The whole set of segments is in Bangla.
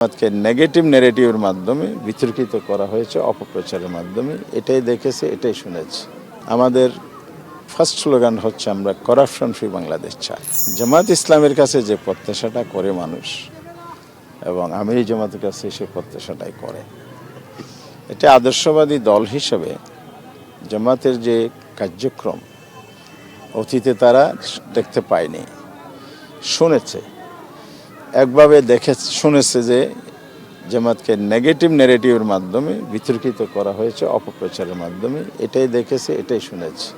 আজকে নেগেটিভ ন্যারেটিভের মাধ্যমে বিতর্কিত করা হয়েছে, অপপ্রচারের মাধ্যমে। এটাই দেখেছে, এটাই শুনেছে। আমাদের ফার্স্ট স্লোগান হচ্ছে আমরা করাপশন ফ্রি বাংলাদেশ চাই। জামাত ইসলামের কাছে যে প্রত্যাশাটা করে মানুষ, এবং আমি এই জামাতের কাছে সেই প্রত্যাশাটাই করে। এটা আদর্শবাদী দল হিসেবে জামাতের যে কার্যক্রম অতীতে তারা দেখতে পায়নি, শুনেছে। একভাবে শুনেছে যে জামাতকে নেগেটিভ ন্যারেটিভের মাধ্যমে বিতর্কিত করা হয়েছে, অপপ্রচারের মাধ্যমে। এটাই দেখেছে, এটাই শুনেছে।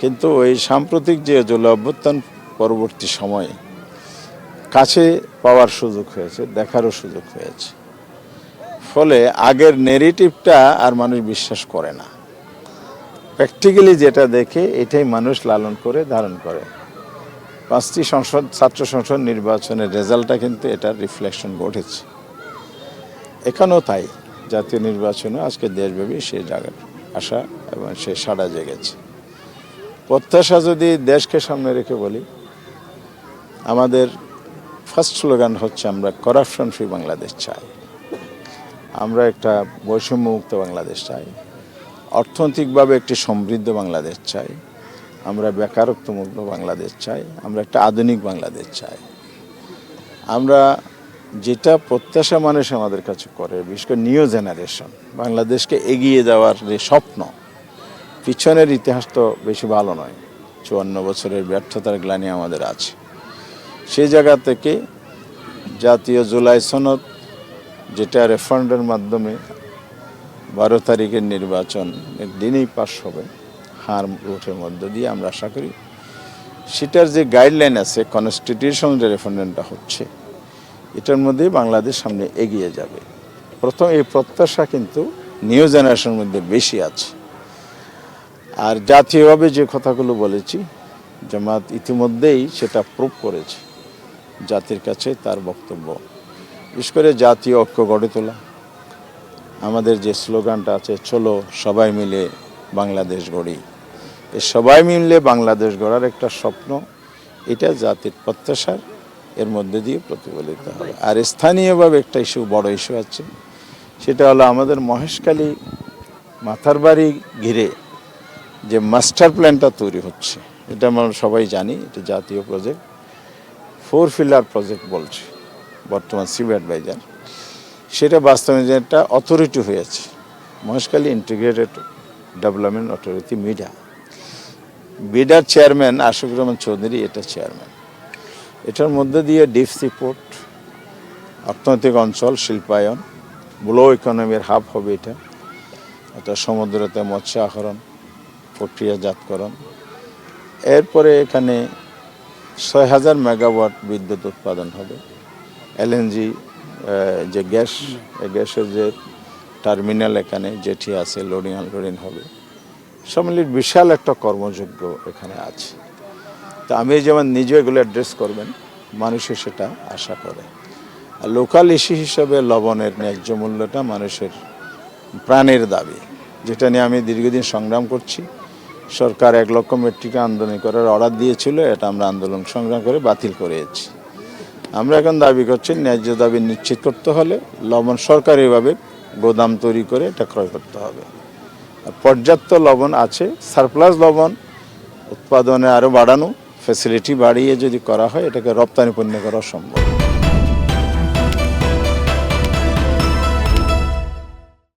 কিন্তু ওই সাম্প্রতিক যে জল অভ্যুত্থান পরবর্তী সময়ে কাছে পাওয়ার সুযোগ হয়েছে, দেখারও সুযোগ হয়েছে। ফলে আগের ন্যারেটিভটা আর মানুষ বিশ্বাস করে না। প্র্যাকটিক্যালি যেটা দেখে এটাই মানুষ লালন করে, ধারণ করে। 5টি ছাত্র সংসদ নির্বাচনের রেজাল্টটা কিন্তু এটার রিফ্লেকশন ঘটেছে। এখানেও তাই, জাতীয় নির্বাচনে আজকে দেশব্যাপী সেই জায়গার আশা এবং সেই সাড়া জেগেছে। প্রত্যাশা যদি দেশকে সামনে রেখে বলি, আমাদের ফার্স্ট স্লোগান হচ্ছে আমরা করাপশন ফ্রি বাংলাদেশ চাই। আমরা একটা বৈষম্যমুক্ত বাংলাদেশ চাই, অর্থনৈতিকভাবে একটি সমৃদ্ধ বাংলাদেশ চাই, আমরা বেকারত্বমুক্ত বাংলাদেশ চাই, আমরা একটা আধুনিক বাংলাদেশ চাই। আমরা যেটা প্রত্যাশা মানুষ আমাদের কাছে করে, বিশেষ করে নিউ জেনারেশন, বাংলাদেশকে এগিয়ে যাওয়ার যে স্বপ্ন, পিছনের ইতিহাস তো বেশি ভালো নয়। 54 বছরের ব্যর্থতার গ্লানি আমাদের আছে। সেই জায়গা থেকে জাতীয় জুলাই সনদ, যেটা রেফারেন্ডামের মাধ্যমে 12 তারিখের নির্বাচনের দিনেই পাস হবে, হার ভোটের মধ্য দিয়ে আমরা আশা করি। সেটার যে গাইডলাইন আছে, কনস্টিটিউশনাল যে রেফারেন্ডামটা হচ্ছে, এটার মধ্যে বাংলাদেশ সামনে এগিয়ে যাবে। প্রথম এই প্রত্যাশা কিন্তু নিউ জেনারেশনের মধ্যে বেশি আছে। আর জাতীয়ভাবে যে কথাগুলো বলেছি, জামাত ইতিমধ্যেই সেটা প্রুভ করেছে জাতির কাছে তার বক্তব্য। বিশেষ করে জাতীয় ঐক্য গড়ে তোলা, আমাদের যে স্লোগানটা আছে, চলো সবাই মিলে বাংলাদেশ গড়ি। এই সবাই মিলে বাংলাদেশ গড়ার একটা স্বপ্ন, এটা জাতির প্রত্যাশার এর মধ্যে দিয়ে প্রতিফলিত হবে। আর স্থানীয়ভাবে একটা ইস্যু, বড় ইস্যু আছে, সেটা হলো আমাদের মহেশখালী মাথারবাড়ি ঘিরে যে মাস্টার প্ল্যানটা তৈরি হচ্ছে, এটা আমরা সবাই জানি। এটা জাতীয় প্রজেক্ট, 4 পিলার প্রজেক্ট বলছে বর্তমান চিফ অ্যাডভাইজার। সেটা বাস্তবায়নের একটা অথরিটি হয়েছে, Maheshkhali integrated development authority MIDA. বিডার চেয়ারম্যান আশিকুর রহমান চৌধুরী, এটা চেয়ারম্যান। এটার মধ্যে দিয়ে ডিপ সি পোর্ট, অর্থনৈতিক অঞ্চল, শিল্পায়ন, ব্লু ইকোনমির হাব হবে এটা। এটা সমুদ্রতে মৎস্য আহরণ, প্রক্রিয়াজাতকরণ। এরপরে এখানে 6000 মেগাওয়াট বিদ্যুৎ উৎপাদন হবে। এলএনজি যে গ্যাস, গ্যাসের যে টার্মিনাল এখানে যেটি আছে, লোডিং আনলোডিং হবে। সব মিলিয়ে বিশাল একটা কর্মযোগ্য এখানে আছে। তো আমি যেমন নিজে এগুলো অ্যাড্রেস করবেন, মানুষের সেটা আশা করে। আর লোকাল ইস্যু হিসাবে লবণের ন্যায্য মূল্যটা মানুষের প্রাণের দাবি, যেটা নিয়ে আমি দীর্ঘদিন সংগ্রাম করছি। সরকার 1 লক্ষ মেট্রিক আন্দোলন করার অর্ডার দিয়েছিল, এটা আমরা আন্দোলন সংগ্রাম করে বাতিল করেছি। আমরা এখন দাবি করছি, ন্যায্য দাবি নিশ্চিত করতে হলে লবণ সরকারিভাবে গোদাম তৈরি করে এটা ক্রয় করতে হবে। পর্যাপ্ত লবণ আছে, সারপ্লাস লবণ উৎপাদনে আরও বাড়ানো, ফ্যাসিলিটি বাড়িয়ে যদি করা হয়, এটাকে রপ্তানি পণ্য করা সম্ভব।